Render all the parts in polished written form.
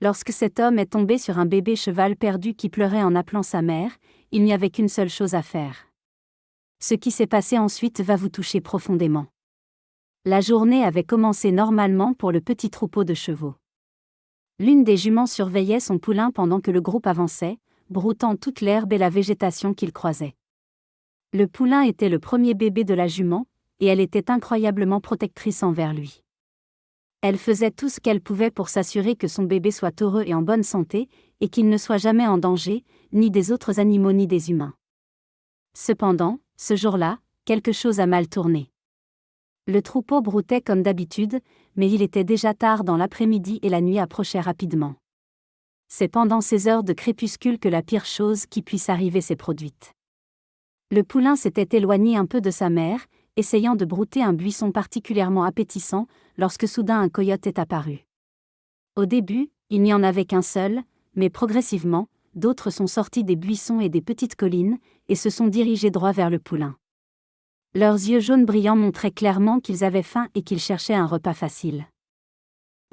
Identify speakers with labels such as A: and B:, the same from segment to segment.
A: Lorsque cet homme est tombé sur un bébé cheval perdu qui pleurait en appelant sa mère, il n'y avait qu'une seule chose à faire. Ce qui s'est passé ensuite va vous toucher profondément. La journée avait commencé normalement pour le petit troupeau de chevaux. L'une des juments surveillait son poulain pendant que le groupe avançait, broutant toute l'herbe et la végétation qu'il croisait. Le poulain était le premier bébé de la jument, et elle était incroyablement protectrice envers lui. Elle faisait tout ce qu'elle pouvait pour s'assurer que son bébé soit heureux et en bonne santé, et qu'il ne soit jamais en danger, ni des autres animaux ni des humains. Cependant, ce jour-là, quelque chose a mal tourné. Le troupeau broutait comme d'habitude, mais il était déjà tard dans l'après-midi et la nuit approchait rapidement. C'est pendant ces heures de crépuscule que la pire chose qui puisse arriver s'est produite. Le poulain s'était éloigné un peu de sa mère, essayant de brouter un buisson particulièrement appétissant, lorsque soudain un coyote est apparu. Au début, il n'y en avait qu'un seul, mais progressivement, d'autres sont sortis des buissons et des petites collines, et se sont dirigés droit vers le poulain. Leurs yeux jaunes brillants montraient clairement qu'ils avaient faim et qu'ils cherchaient un repas facile.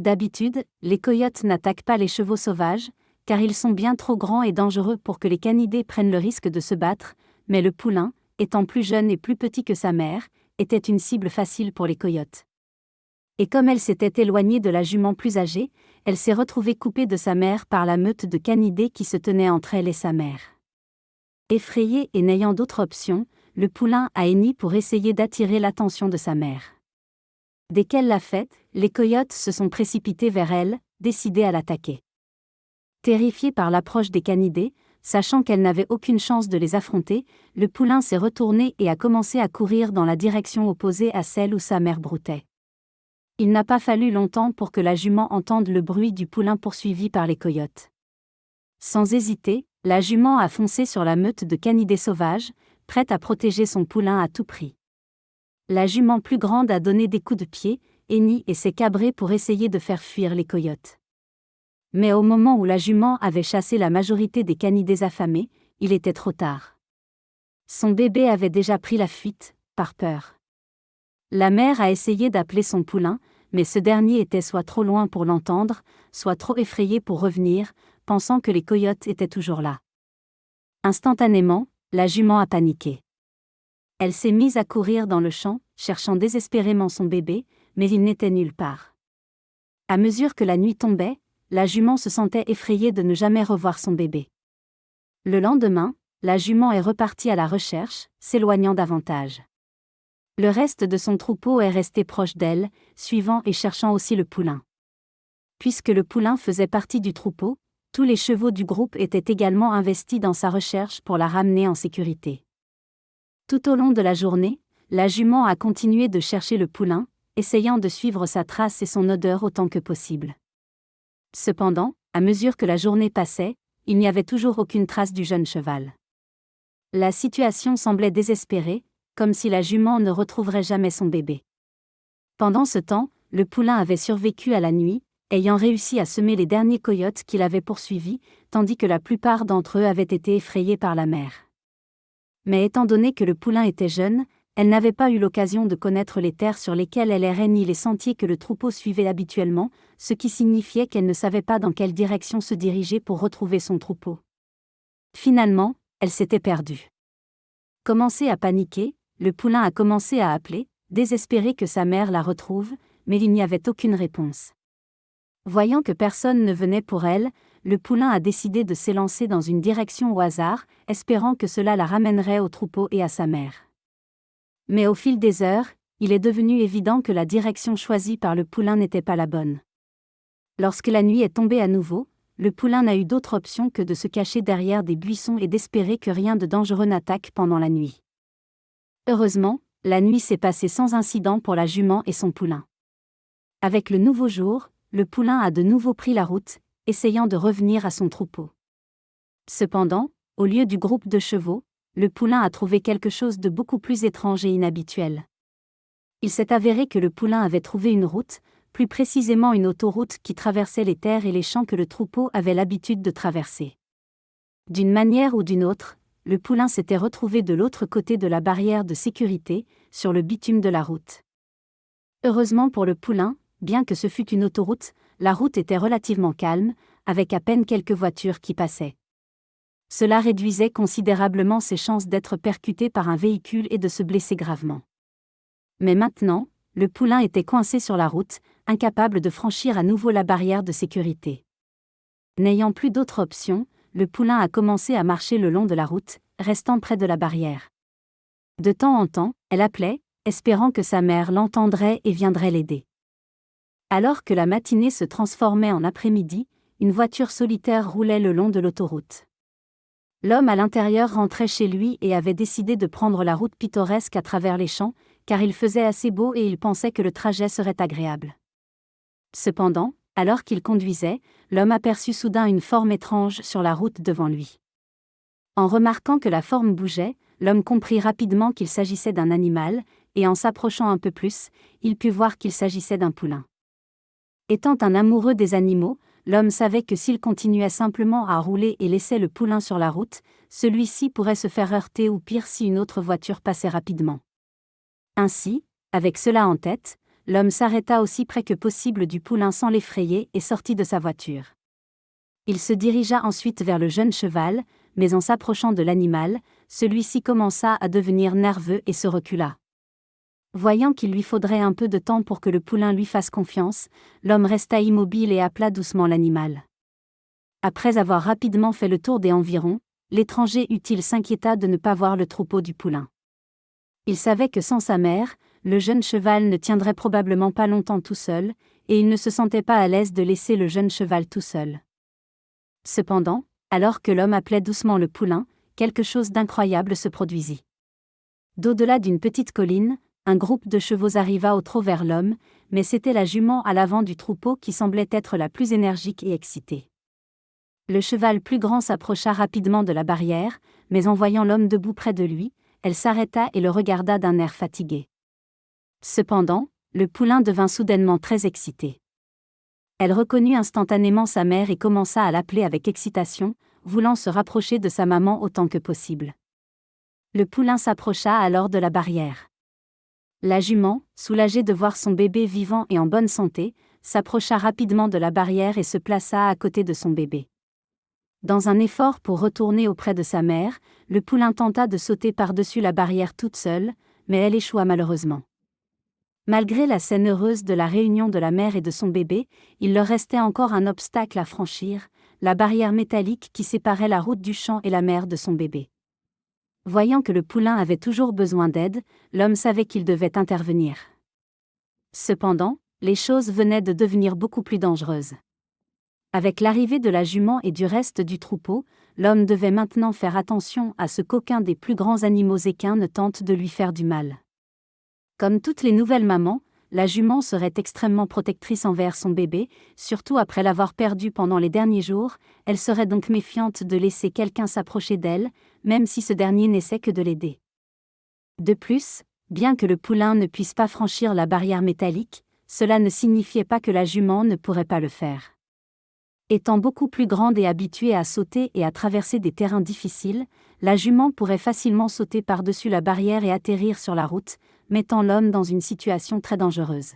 A: D'habitude, les coyotes n'attaquent pas les chevaux sauvages, car ils sont bien trop grands et dangereux pour que les canidés prennent le risque de se battre, mais le poulain, étant plus jeune et plus petit que sa mère, était une cible facile pour les coyotes. Et comme elle s'était éloignée de la jument plus âgée, elle s'est retrouvée coupée de sa mère par la meute de canidés qui se tenait entre elle et sa mère. Effrayé et n'ayant d'autre option, le poulain a henni pour essayer d'attirer l'attention de sa mère. Dès qu'elle l'a fait, les coyotes se sont précipités vers elle, décidés à l'attaquer. Terrifiée par l'approche des canidés, sachant qu'elle n'avait aucune chance de les affronter, le poulain s'est retourné et a commencé à courir dans la direction opposée à celle où sa mère broutait. Il n'a pas fallu longtemps pour que la jument entende le bruit du poulain poursuivi par les coyotes. Sans hésiter, la jument a foncé sur la meute de canidés sauvages, prête à protéger son poulain à tout prix. La jument plus grande a donné des coups de pied, hennit et s'est cabrée pour essayer de faire fuir les coyotes. Mais au moment où la jument avait chassé la majorité des canidés affamés, il était trop tard. Son bébé avait déjà pris la fuite, par peur. La mère a essayé d'appeler son poulain, mais ce dernier était soit trop loin pour l'entendre, soit trop effrayé pour revenir, pensant que les coyotes étaient toujours là. Instantanément, la jument a paniqué. Elle s'est mise à courir dans le champ, cherchant désespérément son bébé, mais il n'était nulle part. À mesure que la nuit tombait, la jument se sentait effrayée de ne jamais revoir son bébé. Le lendemain, la jument est repartie à la recherche, s'éloignant davantage. Le reste de son troupeau est resté proche d'elle, suivant et cherchant aussi le poulain. Puisque le poulain faisait partie du troupeau, tous les chevaux du groupe étaient également investis dans sa recherche pour la ramener en sécurité. Tout au long de la journée, la jument a continué de chercher le poulain, essayant de suivre sa trace et son odeur autant que possible. Cependant, à mesure que la journée passait, il n'y avait toujours aucune trace du jeune cheval. La situation semblait désespérée, comme si la jument ne retrouverait jamais son bébé. Pendant ce temps, le poulain avait survécu à la nuit, ayant réussi à semer les derniers coyotes qu'il avait poursuivis, tandis que la plupart d'entre eux avaient été effrayés par la mère. Mais étant donné que le poulain était jeune, elle n'avait pas eu l'occasion de connaître les terres sur lesquelles elle errait ni les sentiers que le troupeau suivait habituellement, ce qui signifiait qu'elle ne savait pas dans quelle direction se diriger pour retrouver son troupeau. Finalement, elle s'était perdue. Commencé à paniquer, le poulain a commencé à appeler, désespéré que sa mère la retrouve, mais il n'y avait aucune réponse. Voyant que personne ne venait pour elle, le poulain a décidé de s'élancer dans une direction au hasard, espérant que cela la ramènerait au troupeau et à sa mère. Mais au fil des heures, il est devenu évident que la direction choisie par le poulain n'était pas la bonne. Lorsque la nuit est tombée à nouveau, le poulain n'a eu d'autre option que de se cacher derrière des buissons et d'espérer que rien de dangereux n'attaque pendant la nuit. Heureusement, la nuit s'est passée sans incident pour la jument et son poulain. Avec le nouveau jour, le poulain a de nouveau pris la route, essayant de revenir à son troupeau. Cependant, au lieu du groupe de chevaux, le poulain a trouvé quelque chose de beaucoup plus étrange et inhabituel. Il s'est avéré que le poulain avait trouvé une route, plus précisément une autoroute qui traversait les terres et les champs que le troupeau avait l'habitude de traverser. D'une manière ou d'une autre, le poulain s'était retrouvé de l'autre côté de la barrière de sécurité, sur le bitume de la route. Heureusement pour le poulain, bien que ce fût une autoroute, la route était relativement calme, avec à peine quelques voitures qui passaient. Cela réduisait considérablement ses chances d'être percuté par un véhicule et de se blesser gravement. Mais maintenant, le poulain était coincé sur la route, incapable de franchir à nouveau la barrière de sécurité. N'ayant plus d'autre option, le poulain a commencé à marcher le long de la route, restant près de la barrière. De temps en temps, elle appelait, espérant que sa mère l'entendrait et viendrait l'aider. Alors que la matinée se transformait en après-midi, une voiture solitaire roulait le long de l'autoroute. L'homme à l'intérieur rentrait chez lui et avait décidé de prendre la route pittoresque à travers les champs, car il faisait assez beau et il pensait que le trajet serait agréable. Cependant, alors qu'il conduisait, l'homme aperçut soudain une forme étrange sur la route devant lui. En remarquant que la forme bougeait, l'homme comprit rapidement qu'il s'agissait d'un animal, et en s'approchant un peu plus, il put voir qu'il s'agissait d'un poulain. Étant un amoureux des animaux, l'homme savait que s'il continuait simplement à rouler et laissait le poulain sur la route, celui-ci pourrait se faire heurter ou pire si une autre voiture passait rapidement. Ainsi, avec cela en tête, l'homme s'arrêta aussi près que possible du poulain sans l'effrayer et sortit de sa voiture. Il se dirigea ensuite vers le jeune cheval, mais en s'approchant de l'animal, celui-ci commença à devenir nerveux et se recula. Voyant qu'il lui faudrait un peu de temps pour que le poulain lui fasse confiance, l'homme resta immobile et appela doucement l'animal. Après avoir rapidement fait le tour des environs, l'étranger utile s'inquiéta de ne pas voir le troupeau du poulain. Il savait que sans sa mère, le jeune cheval ne tiendrait probablement pas longtemps tout seul, et il ne se sentait pas à l'aise de laisser le jeune cheval tout seul. Cependant, alors que l'homme appelait doucement le poulain, quelque chose d'incroyable se produisit. D'au-delà d'une petite colline, un groupe de chevaux arriva au trot vers l'homme, mais c'était la jument à l'avant du troupeau qui semblait être la plus énergique et excitée. Le cheval plus grand s'approcha rapidement de la barrière, mais en voyant l'homme debout près de lui, elle s'arrêta et le regarda d'un air fatigué. Cependant, le poulain devint soudainement très excité. Elle reconnut instantanément sa mère et commença à l'appeler avec excitation, voulant se rapprocher de sa maman autant que possible. Le poulain s'approcha alors de la barrière. La jument, soulagée de voir son bébé vivant et en bonne santé, s'approcha rapidement de la barrière et se plaça à côté de son bébé. Dans un effort pour retourner auprès de sa mère, le poulain tenta de sauter par-dessus la barrière toute seule, mais elle échoua malheureusement. Malgré la scène heureuse de la réunion de la mère et de son bébé, il leur restait encore un obstacle à franchir, la barrière métallique qui séparait la route du champ et la mère de son bébé. Voyant que le poulain avait toujours besoin d'aide, l'homme savait qu'il devait intervenir. Cependant, les choses venaient de devenir beaucoup plus dangereuses. Avec l'arrivée de la jument et du reste du troupeau, l'homme devait maintenant faire attention à ce qu'aucun des plus grands animaux équins ne tente de lui faire du mal. Comme toutes les nouvelles mamans, la jument serait extrêmement protectrice envers son bébé, surtout après l'avoir perdu pendant les derniers jours, elle serait donc méfiante de laisser quelqu'un s'approcher d'elle, même si ce dernier n'essaie que de l'aider. De plus, bien que le poulain ne puisse pas franchir la barrière métallique, cela ne signifiait pas que la jument ne pourrait pas le faire. Étant beaucoup plus grande et habituée à sauter et à traverser des terrains difficiles, la jument pourrait facilement sauter par-dessus la barrière et atterrir sur la route, mettant l'homme dans une situation très dangereuse.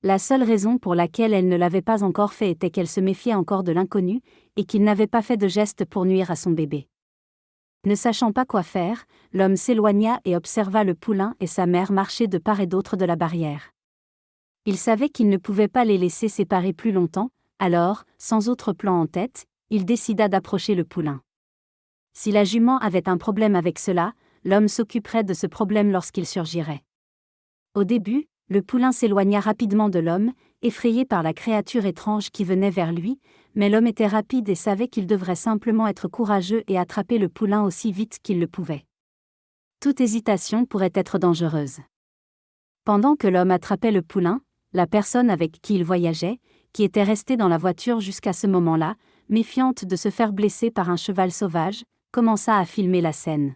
A: La seule raison pour laquelle elle ne l'avait pas encore fait était qu'elle se méfiait encore de l'inconnu, et qu'il n'avait pas fait de geste pour nuire à son bébé. Ne sachant pas quoi faire, l'homme s'éloigna et observa le poulain et sa mère marcher de part et d'autre de la barrière. Il savait qu'il ne pouvait pas les laisser séparer plus longtemps, alors, sans autre plan en tête, il décida d'approcher le poulain. Si la jument avait un problème avec cela, l'homme s'occuperait de ce problème lorsqu'il surgirait. Au début, le poulain s'éloigna rapidement de l'homme, effrayé par la créature étrange qui venait vers lui, mais l'homme était rapide et savait qu'il devrait simplement être courageux et attraper le poulain aussi vite qu'il le pouvait. Toute hésitation pourrait être dangereuse. Pendant que l'homme attrapait le poulain, la personne avec qui il voyageait, qui était restée dans la voiture jusqu'à ce moment-là, méfiante de se faire blesser par un cheval sauvage, commença à filmer la scène.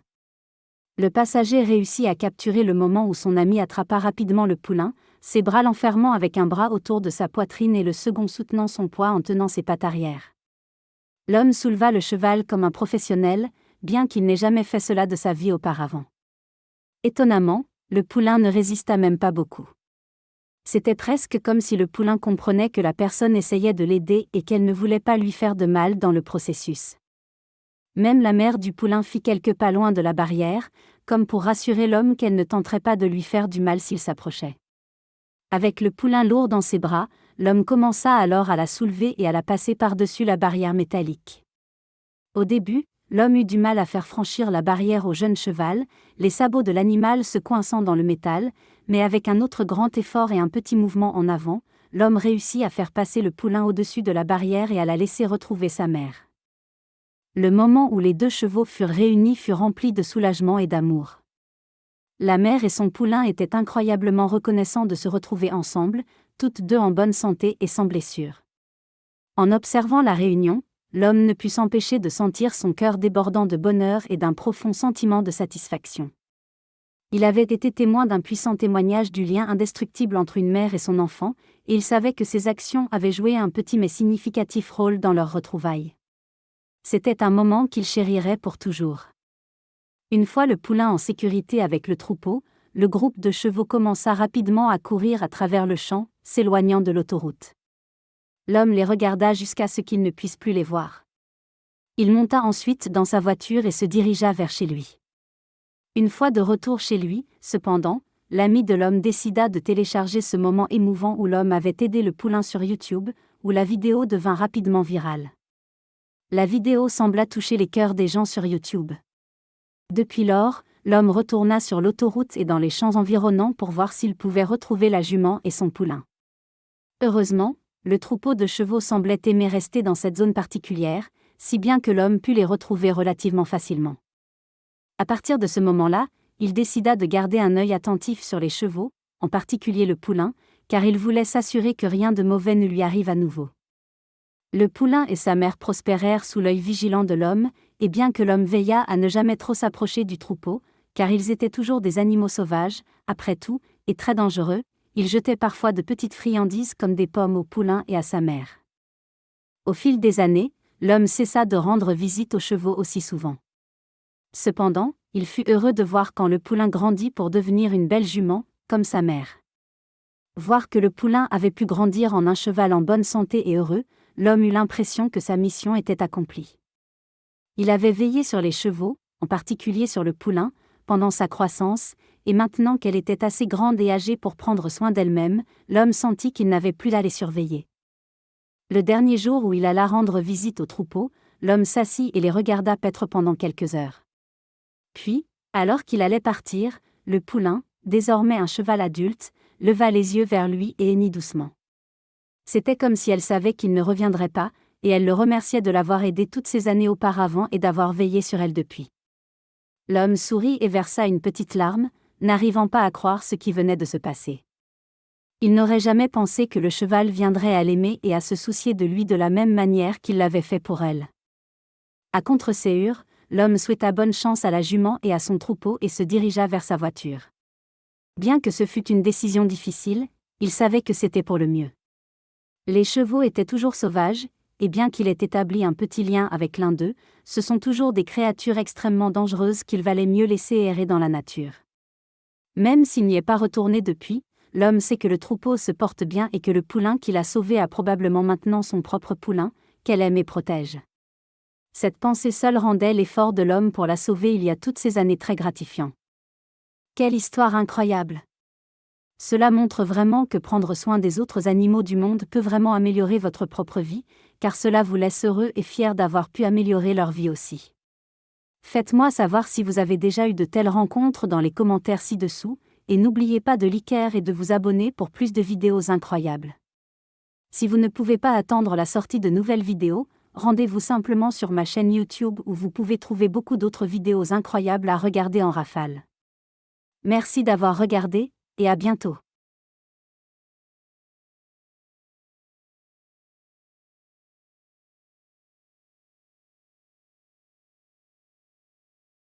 A: Le passager réussit à capturer le moment où son ami attrapa rapidement le poulain, ses bras l'enfermant avec un bras autour de sa poitrine et le second soutenant son poids en tenant ses pattes arrière. L'homme souleva le cheval comme un professionnel, bien qu'il n'ait jamais fait cela de sa vie auparavant. Étonnamment, le poulain ne résista même pas beaucoup. C'était presque comme si le poulain comprenait que la personne essayait de l'aider et qu'elle ne voulait pas lui faire de mal dans le processus. Même la mère du poulain fit quelques pas loin de la barrière, comme pour rassurer l'homme qu'elle ne tenterait pas de lui faire du mal s'il s'approchait. Avec le poulain lourd dans ses bras, l'homme commença alors à la soulever et à la passer par-dessus la barrière métallique. Au début, l'homme eut du mal à faire franchir la barrière au jeune cheval, les sabots de l'animal se coinçant dans le métal, mais avec un autre grand effort et un petit mouvement en avant, l'homme réussit à faire passer le poulain au-dessus de la barrière et à la laisser retrouver sa mère. Le moment où les deux chevaux furent réunis fut rempli de soulagement et d'amour. La mère et son poulain étaient incroyablement reconnaissants de se retrouver ensemble, toutes deux en bonne santé et sans blessure. En observant la réunion, l'homme ne put s'empêcher de sentir son cœur débordant de bonheur et d'un profond sentiment de satisfaction. Il avait été témoin d'un puissant témoignage du lien indestructible entre une mère et son enfant, et il savait que ses actions avaient joué un petit mais significatif rôle dans leur retrouvailles. C'était un moment qu'il chérirait pour toujours. Une fois le poulain en sécurité avec le troupeau, le groupe de chevaux commença rapidement à courir à travers le champ, s'éloignant de l'autoroute. L'homme les regarda jusqu'à ce qu'il ne puisse plus les voir. Il monta ensuite dans sa voiture et se dirigea vers chez lui. Une fois de retour chez lui, cependant, l'ami de l'homme décida de télécharger ce moment émouvant où l'homme avait aidé le poulain sur YouTube, où la vidéo devint rapidement virale. La vidéo sembla toucher les cœurs des gens sur YouTube. Depuis lors, l'homme retourna sur l'autoroute et dans les champs environnants pour voir s'il pouvait retrouver la jument et son poulain. Heureusement, le troupeau de chevaux semblait aimer rester dans cette zone particulière, si bien que l'homme put les retrouver relativement facilement. À partir de ce moment-là, il décida de garder un œil attentif sur les chevaux, en particulier le poulain, car il voulait s'assurer que rien de mauvais ne lui arrive à nouveau. Le poulain et sa mère prospérèrent sous l'œil vigilant de l'homme, et bien que l'homme veillât à ne jamais trop s'approcher du troupeau, car ils étaient toujours des animaux sauvages, après tout, et très dangereux, il jetait parfois de petites friandises comme des pommes au poulain et à sa mère. Au fil des années, l'homme cessa de rendre visite aux chevaux aussi souvent. Cependant, il fut heureux de voir quand le poulain grandit pour devenir une belle jument, comme sa mère. Voir que le poulain avait pu grandir en un cheval en bonne santé et heureux, l'homme eut l'impression que sa mission était accomplie. Il avait veillé sur les chevaux, en particulier sur le poulain, pendant sa croissance, et maintenant qu'elle était assez grande et âgée pour prendre soin d'elle-même, l'homme sentit qu'il n'avait plus à les surveiller. Le dernier jour où il alla rendre visite au troupeau, l'homme s'assit et les regarda paître pendant quelques heures. Puis, alors qu'il allait partir, le poulain, désormais un cheval adulte, leva les yeux vers lui et hennit doucement. C'était comme si elle savait qu'il ne reviendrait pas, et elle le remerciait de l'avoir aidé toutes ces années auparavant et d'avoir veillé sur elle depuis. L'homme sourit et versa une petite larme, n'arrivant pas à croire ce qui venait de se passer. Il n'aurait jamais pensé que le cheval viendrait à l'aimer et à se soucier de lui de la même manière qu'il l'avait fait pour elle. À contre-séhur, l'homme souhaita bonne chance à la jument et à son troupeau et se dirigea vers sa voiture. Bien que ce fût une décision difficile, il savait que c'était pour le mieux. Les chevaux étaient toujours sauvages, et bien qu'il ait établi un petit lien avec l'un d'eux, ce sont toujours des créatures extrêmement dangereuses qu'il valait mieux laisser errer dans la nature. Même s'il n'y est pas retourné depuis, l'homme sait que le troupeau se porte bien et que le poulain qu'il a sauvé a probablement maintenant son propre poulain, qu'elle aime et protège. Cette pensée seule rendait l'effort de l'homme pour la sauver il y a toutes ces années très gratifiant. Quelle histoire incroyable! Cela montre vraiment que prendre soin des autres animaux du monde peut vraiment améliorer votre propre vie, car cela vous laisse heureux et fier d'avoir pu améliorer leur vie aussi. Faites-moi savoir si vous avez déjà eu de telles rencontres dans les commentaires ci-dessous, et n'oubliez pas de liker et de vous abonner pour plus de vidéos incroyables. Si vous ne pouvez pas attendre la sortie de nouvelles vidéos, rendez-vous simplement sur ma chaîne YouTube où vous pouvez trouver beaucoup d'autres vidéos incroyables à regarder en rafale. Merci d'avoir regardé, et à bientôt.